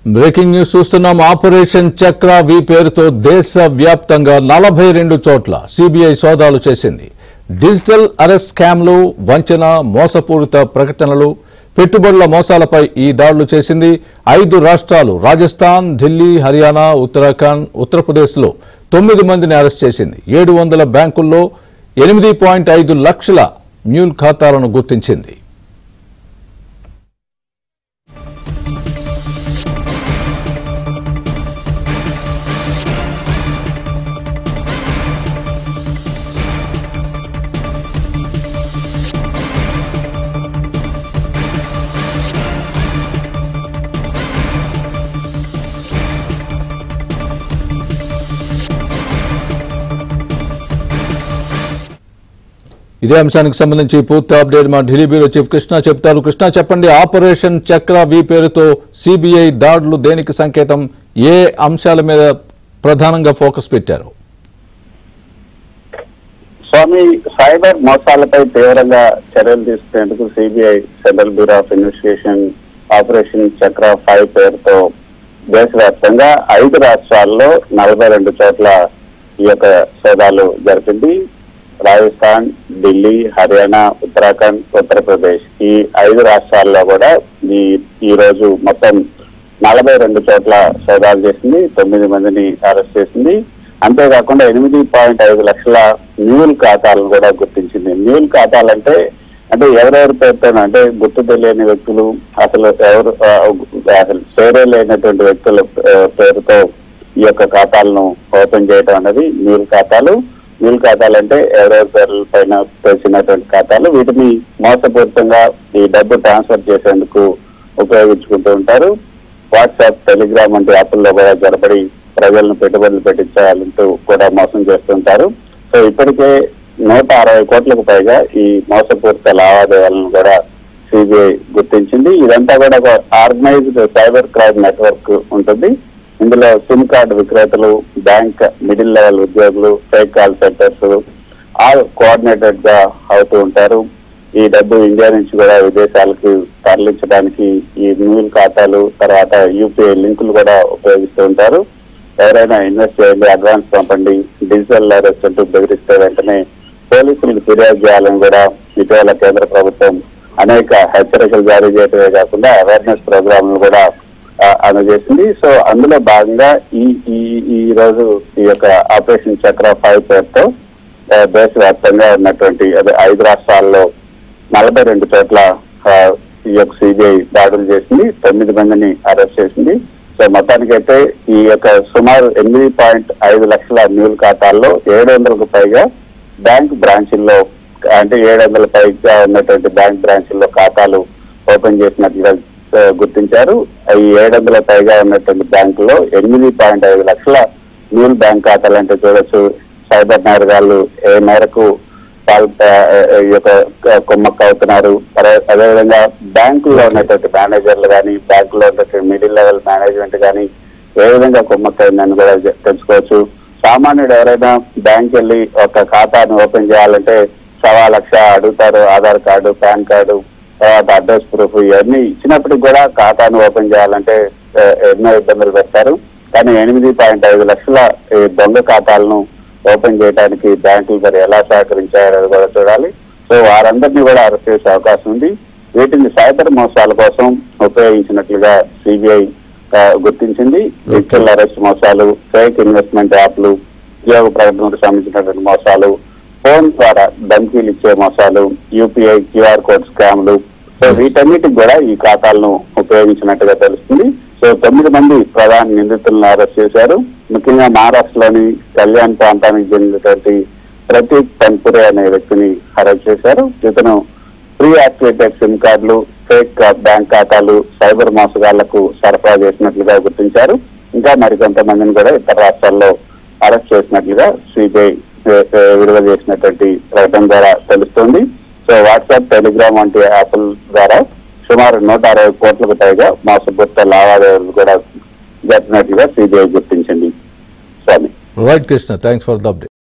Breaking news చూస్తున్నాం. Operation చక్ర వి పేరుతో దేశవ్యాప్తంగా 42 చోట్ల సిబిఐ సోదాలు చేసింది. డిజిటల్ అరెస్ట్ స్కామ్లు, వంచన, మోసపూరిత ప్రకటనలు, పెట్టుబడుల మోసాలపై ఈ దాడులు చేసింది. 5 రాష్ట్రాలు రాజస్థాన్, ఢిల్లీ, హర్యానా, ఉత్తరాఖండ్, ఉత్తరప్రదేశ్లో 9 మందిని అరెస్ట్ చేసింది. 700 బ్యాంకుల్లో 8.5 లక్షల మ్యూల్ ఖాతాలను గుర్తించింది. ఇదే అంశానికి సంబంధించి పూర్తి అప్డేట్ మా ఢిల్లీ బ్యూరో చీఫ్ కృష్ణ చెప్తారు. కృష్ణ, చెప్పండి, ఆపరేషన్ చక్ర వి పేరుతో సిబిఐ దాడులు దేనికి సంకేతం? ఏ అంశాల మీద ప్రధానంగా ఫోకస్ పెట్టారు? స్వామి, సైబర్ మోసాలపై తీవ్రంగా చర్యలు తీసుకునేందుకు CBI central bureau of investigation operation చక్ర 5 పేరుతో దేశవ్యాప్తంగా 5 రాష్ట్రాల్లో 42 చోట్ల ఈ యొక్క సోదాలు జరిపింది. రాజస్థాన్, ఢిల్లీ, హర్యానా, ఉత్తరాఖండ్, ఉత్తరప్రదేశ్ ఈ 5 రాష్ట్రాల్లో కూడా ఈ రోజు మొత్తం 42 చోట్ల సోదాలు చేసింది. 9 మందిని అరెస్ట్ చేసింది. అంతేకాకుండా 8.5 లక్షల మ్యూల్ ఖాతాలను కూడా గుర్తించింది. మ్యూల్ ఖాతాలంటే ఎవరెవరి పేరుతో, అంటే గుర్తు తెలియని వ్యక్తులు, అసలు పేరే లేనటువంటి వ్యక్తుల పేరుతో ఈ యొక్క ఖాతాలను ఓపెన్ చేయడం అనేది మ్యూల్ ఖాతాలు. మ్యూల్ ఖాతాలు అంటే ఎవరెవరి పేర్ల పైన తెచ్చినటువంటి ఖాతాలు. వీటిని మోసపూరితంగా ఈ డబ్బు ట్రాన్స్ఫర్ చేసేందుకు ఉపయోగించుకుంటూ ఉంటారు. వాట్సాప్, టెలిగ్రామ్ వంటి యాప్ల్లో కూడా జరపడి ప్రజలను పెట్టుబడులు పెట్టించాలంటూ కూడా మోసం చేస్తుంటారు. సో ఇప్పటికే 160 కోట్లకు పైగా ఈ మోసపూరిత లావాదేవీలను కూడా సిబిఐ గుర్తించింది. ఇదంతా కూడా ఒక ఆర్గనైజ్డ్ సైబర్ క్రైమ్ నెట్వర్క్ ఉంటుంది. ఇందులో సిమ్ కార్డు విక్రేతలు, బ్యాంక్ మిడిల్ లెవెల్ ఉద్యోగులు, fake call centres all coordinated గా అవుతూ ఉంటారు. ఈ డబ్బు ఇండియా నుంచి కూడా విదేశాలకు తరలించడానికి ఈ మ్యూల్ ఖాతాలు, తర్వాత యూపీఐ లింకులు కూడా ఉపయోగిస్తూ ఉంటారు. ఎవరైనా ఇన్వెస్ట్ చేయండి, అడ్వాన్స్ పంపండి, డిజిటల్ అరెస్ట్ అంటూ బెదిరిస్తే వెంటనే పోలీసులకు ఫిర్యాదు చేయాలని కూడా ఇటీవల కేంద్ర ప్రభుత్వం అనేక హెచ్చరికలు జారీ చేయడమే కాకుండా అవేర్నెస్ ప్రోగ్రాంలు కూడా అందజేసింది. సో అందులో భాగంగా ఈ రోజు ఈ యొక్క ఆపరేషన్ చక్ర 5 పేరుతో దేశవ్యాప్తంగా ఉన్నటువంటి 5 రాష్ట్రాల్లో 42 చోట్ల ఈ యొక్క సిబిఐ దాడులు చేసింది. 9 మందిని అరెస్ట్ చేసింది. సో మొత్తానికైతే ఈ యొక్క సుమారు 8.5 లక్షల మ్యూల్ ఖాతాల్లో 700కు పైగా బ్యాంక్ బ్రాంచీల్లో, అంటే 700 పైగా ఉన్నటువంటి బ్యాంక్ బ్రాంచీల్లో ఖాతాలు ఓపెన్ చేసినట్లుగా గుర్తించారు. ఈ 700 పైగా ఉన్నటువంటి బ్యాంకుల్లో 8.5 లక్షల మ్యూల్ బ్యాంక్ ఖాతాలు అంటే చూడొచ్చు. సైబర్ నేరగాళ్లు ఏ మేరకు ఈ యొక్క కుమ్మక్క అవుతున్నారు. అదేవిధంగా బ్యాంకుల్లో ఉన్నటువంటి మేనేజర్లు కానీ, బ్యాంకులో ఉన్నటువంటి మిడిల్ లెవెల్ మేనేజ్మెంట్ కానీ ఏ విధంగా కుమ్మక్క అయిందని కూడా తెలుసుకోవచ్చు. సామాన్యుడు ఎవరైనా బ్యాంక్ వెళ్ళి ఒక ఖాతాను ఓపెన్ చేయాలంటే 1,00,000 అడుగుతారు. ఆధార్ కార్డు, పాన్ కార్డు, తర్వాత అడ్రస్ ప్రూఫ్ ఇవన్నీ ఇచ్చినప్పటికి కూడా ఖాతాను ఓపెన్ చేయాలంటే ఎన్నో ఇబ్బందులు పెడతారు. కానీ 8.5 లక్షల దొంగ ఖాతాలను ఓపెన్ చేయడానికి బ్యాంకులు మరి ఎలా సహకరించారని కూడా చూడాలి. సో వారందరినీ కూడా అరెస్ట్ చేసే అవకాశం ఉంది. వీటిని సైబర్ మోసాల కోసం ఉపయోగించినట్లుగా సిబిఐ గుర్తించింది. డిజిటల్ అరెస్ట్ మోసాలు, ఫేక్ ఇన్వెస్ట్మెంట్ యాప్లు, ఉద్యోగ ప్రకటనకు సంబంధించినటువంటి మోసాలు, ఫోన్ ద్వారా ధమ్కీలు ఇచ్చే మోసాలు, యూపీఐ క్యూఆర్ కోడ్ స్కామ్లు, సో వీటన్నిటికి కూడా ఈ ఖాతాలను ఉపయోగించినట్టుగా తెలుస్తుంది. సో 9 మంది ప్రధాన నిందితులను అరెస్ట్ చేశారు. ముఖ్యంగా మహారాష్ట్రలోని కళ్యాణ్ ప్రాంతానికి చెందినటువంటి ప్రతీక్ తన్పురే అనే వ్యక్తిని అరెస్ట్ చేశారు. ఇతను ప్రీ యాక్టివేటెడ్ సిమ్ కార్డులు, ఫేక్ బ్యాంక్ ఖాతాలు సైబర్ మోసగాళ్లకు సరఫరా చేసినట్లుగా గుర్తించారు. ఇంకా మరికొంతమందిని కూడా ఇతర రాష్ట్రాల్లో అరెస్ట్ చేసినట్లుగా సిబిఐ విడుదల చేసినటువంటి ప్రకటన ద్వారా తెలుస్తోంది. సో వాట్సాప్, టెలిగ్రామ్ వంటి యాప్ల ద్వారా సుమారు 160 కోట్లకు పైగా మోసపూరిత లావాదేవీలు కూడా జరిపినట్లుగా సిబిఐ గుర్తించింది. Swami, right Krishna, thanks for the update.